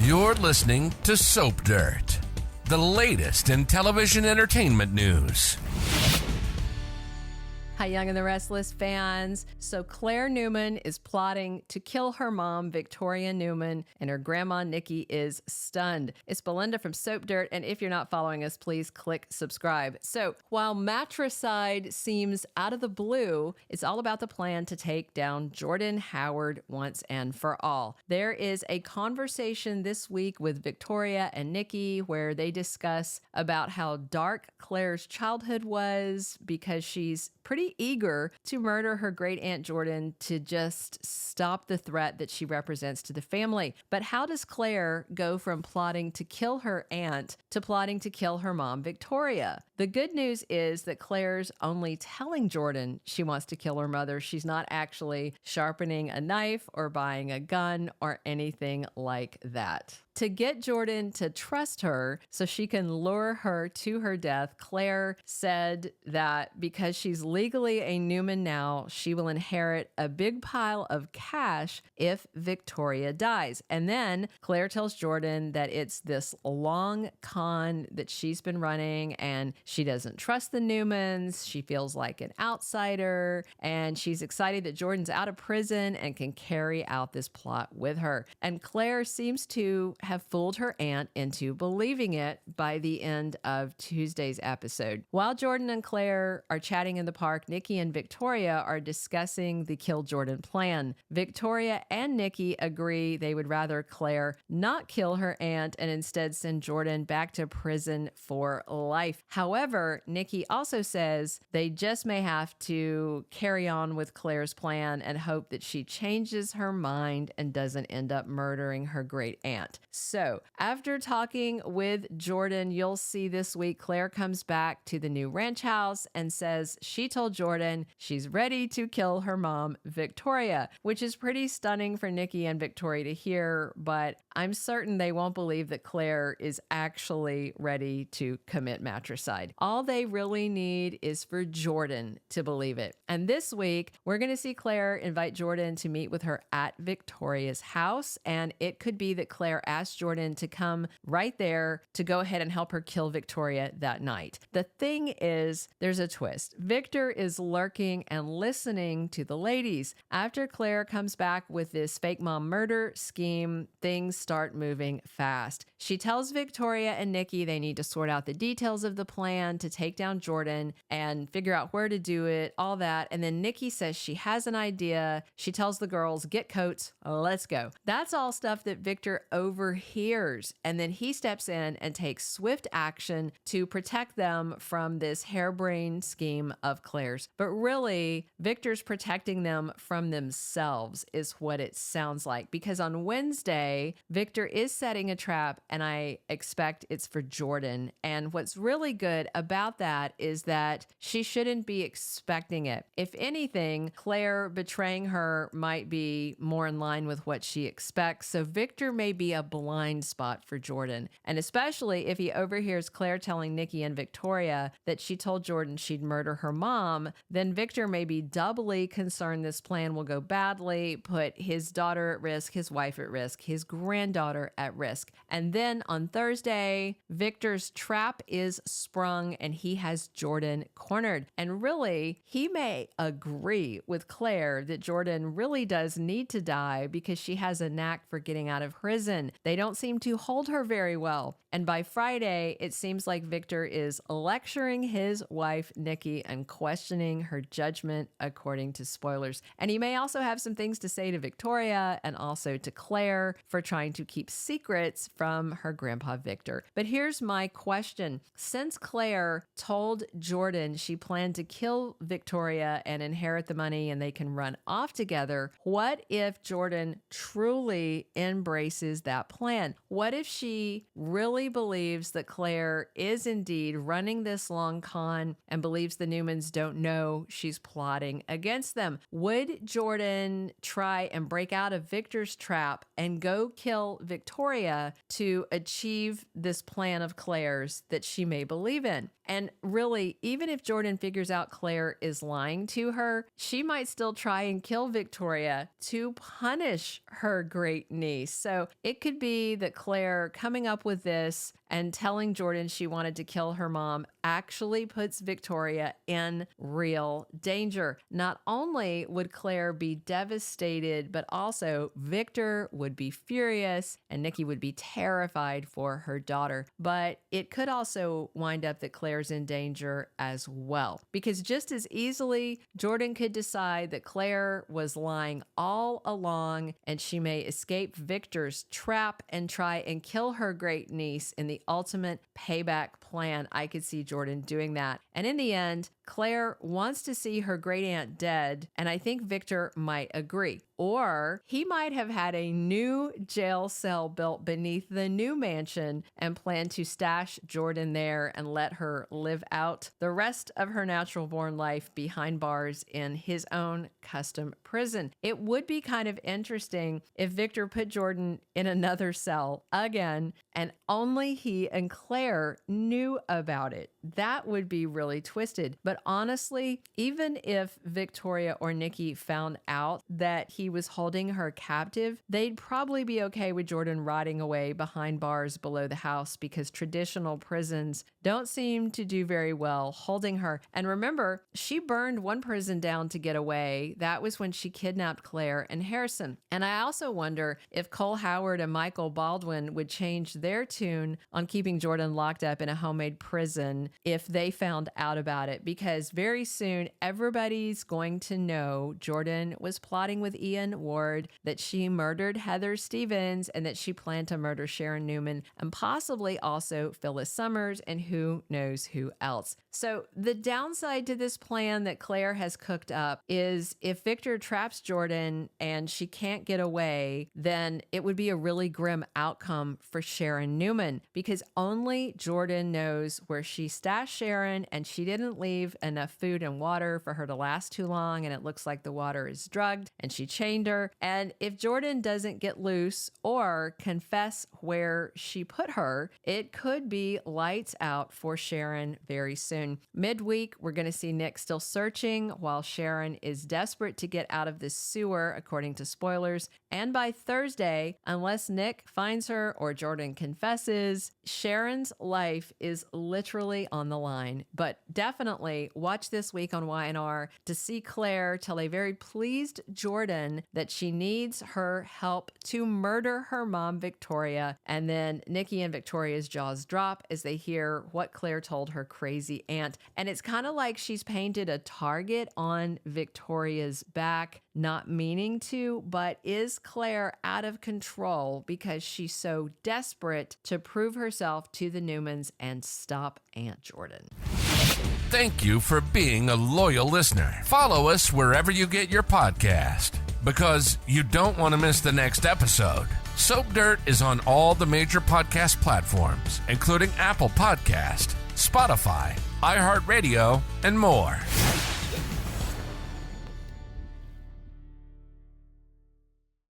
You're listening to Soap Dirt, the latest in television entertainment news. Hi, Young and the Restless fans. So Claire Newman is plotting to kill her mom, Victoria Newman, and her grandma, Nikki, is stunned. It's Belinda from Soap Dirt, and if you're not following us, please click subscribe. So while Matricide seems out of the blue, it's all about the plan to take down Jordan Howard once and for all. There is a conversation this week with Victoria and Nikki where they discuss about how dark Claire's childhood was because she's pretty eager to murder her great aunt Jordan to just stop the threat that she represents to the family. But how does Claire go from plotting to kill her aunt to plotting to kill her mom, Victoria? The good news is that Claire's only telling Jordan she wants to kill her mother. She's not actually sharpening a knife or buying a gun or anything like that. To get Jordan to trust her so she can lure her to her death, Claire said that because she's legally a Newman now, she will inherit a big pile of cash if Victoria dies. And then Claire tells Jordan that it's this long con that she's been running and she doesn't trust the Newmans. She feels like an outsider and she's excited that Jordan's out of prison and can carry out this plot with her. And Claire seems to have fooled her aunt into believing it by the end of Tuesday's episode. While Jordan and Claire are chatting in the park, Nikki and Victoria are discussing the Kill Jordan plan. Victoria and Nikki agree they would rather Claire not kill her aunt and instead send Jordan back to prison for life. However, Nikki also says they just may have to carry on with Claire's plan and hope that she changes her mind and doesn't end up murdering her great aunt. So after talking with Jordan, you'll see this week Claire comes back to the new ranch house and says she told Jordan she's ready to kill her mom, Victoria, which is pretty stunning for Nikki and Victoria to hear, but I'm certain they won't believe that Claire is actually ready to commit matricide. All they really need is for Jordan to believe it. And this week, we're going to see Claire invite Jordan to meet with her at Victoria's house, and it could be that Claire asked Jordan to come right there to go ahead and help her kill Victoria that night. The thing is, there's a twist. Victor is lurking and listening to the ladies. After Claire comes back with this fake mom murder scheme, things start moving fast. She tells Victoria and Nikki they need to sort out the details of the plan to take down Jordan and figure out where to do it, all that. And then Nikki says she has an idea. She tells the girls, get coats, let's go. That's all stuff that Victor overhears. And then he steps in and takes swift action to protect them from this harebrained scheme of Claire's. But really, Victor's protecting them from themselves is what it sounds like. Because on Wednesday, Victor is setting a trap and I expect it's for Jordan. And what's really good about that is that she shouldn't be expecting it. If anything, Claire betraying her might be more in line with what she expects. So Victor may be a blind spot for Jordan. And especially if he overhears Claire telling Nikki and Victoria that she told Jordan she'd murder her mom, then Victor may be doubly concerned this plan will go badly, put his daughter at risk, his wife at risk, his granddaughter at risk. And then on Thursday, Victor's trap is sprung and he has Jordan cornered. And really, he may agree with Claire that Jordan really does need to die because she has a knack for getting out of prison. They don't seem to hold her very well. And by Friday, it seems like Victor is lecturing his wife, Nikki, and questioning her judgment according to spoilers. And he may also have some things to say to Victoria and also to Claire for trying to keep secrets from her grandpa, Victor. But here's my question. Since Claire told Jordan she planned to kill Victoria and inherit the money and they can run off together, what if Jordan truly embraces that plan? What if she really believes that Claire is indeed running this long con and believes the Newmans don't know she's plotting against them? Would Jordan try and break out of Victor's trap and go kill Victoria to achieve this plan of Claire's that she may believe in? And really, even if Jordan figures out Claire is lying to her, she might still try and kill Victoria to punish her great niece. So it could be that Claire coming up with this and telling Jordan she wanted to kill her mom actually puts Victoria in real danger. Not only would Claire be devastated, but also Victor would be furious and Nikki would be terrified for her daughter. But it could also wind up that Claire's in danger as well, because just as easily Jordan could decide that Claire was lying all along and she may escape Victor's trap and try and kill her great niece in the ultimate payback plan. I could see Jordan doing that. And in the end, Claire wants to see her great aunt dead, and I think Victor might agree. Or he might have had a new jail cell built beneath the new mansion and planned to stash Jordan there and let her live out the rest of her natural born life behind bars in his own custom prison. It would be kind of interesting if Victor put Jordan in another cell again and only he and Claire knew about it. That would be really twisted. But honestly, even if Victoria or Nikki found out that he was holding her captive, they'd probably be okay with Jordan rotting away behind bars below the house, because traditional prisons don't seem to do very well holding her. And remember, she burned one prison down to get away. That was when she kidnapped Claire and Harrison. And I also wonder if Cole Howard and Michael Baldwin would change their tune on keeping Jordan locked up in a homemade prison if they found out about it, because very soon everybody's going to know Jordan was plotting with Ian Ward, that she murdered Heather Stevens, and that she planned to murder Sharon Newman and possibly also Phyllis Summers and who knows who else. So the downside to this plan that Claire has cooked up is if Victor traps Jordan and she can't get away, then it would be a really grim outcome for Sharon Newman, because only Jordan knows where she stashed Sharon, and she didn't leave enough food and water for her to last too long, and it looks like the water is drugged, and she chained her. And if Jordan doesn't get loose or confess where she put her, it could be lights out for Sharon very soon. Midweek, we're going to see Nick still searching while Sharon is desperate to get out of this sewer, according to spoilers. And by Thursday, unless Nick finds her or Jordan confesses, Sharon's life is literally on the line. But definitely watch this week on Y&R to see Claire tell a very pleased Jordan that she needs her help to murder her mom, Victoria. And then Nikki and Victoria's jaws drop as they hear what Claire told her crazy aunt. And it's kind of like she's painted a target on Victoria's back, not meaning to, but is Claire out of control because she's so desperate to prove herself to the Newmans and stop Aunt Jordan? Thank you for being a loyal listener. Follow us wherever you get your podcast, because you don't want to miss the next episode. Soap Dirt is on all the major podcast platforms, including Apple Podcast, Spotify, iHeartRadio, and more.